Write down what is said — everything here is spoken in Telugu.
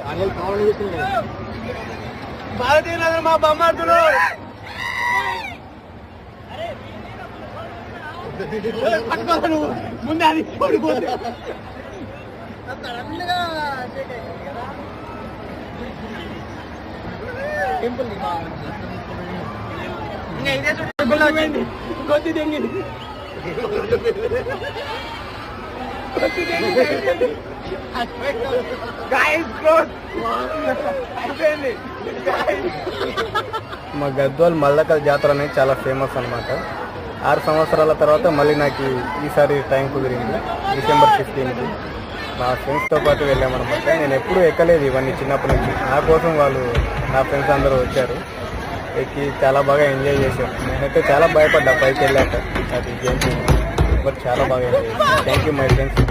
అనిల్ కావాలి భారతీయ నగర్ మా బొమ్మతులు ముందు అది పడిపోతే కొద్ది తెంగింది మా గద్వాల్ మల్లకల్ జాతర అనేది చాలా ఫేమస్ అనమాట. 6 సంవత్సరాల తర్వాత మళ్ళీ నాకు ఈసారి టైం కుదిరింది. డిసెంబర్ 15కి మా ఫ్రెండ్స్తో పాటు వెళ్ళామన్నమాట. నేను ఎప్పుడూ ఎక్కలేదు ఇవన్నీ చిన్నప్పటి నుంచి. నా కోసం వాళ్ళు నా ఫ్రెండ్స్ అందరూ వచ్చారు. ఎక్కి చాలా బాగా ఎంజాయ్ చేశారు. నేనైతే చాలా భయపడ్డా పైకి వెళ్ళాక, అది గేమ్స్ బట్ చాలా బాగా ఎంజాయ్ చేశాను. Thank you my friends.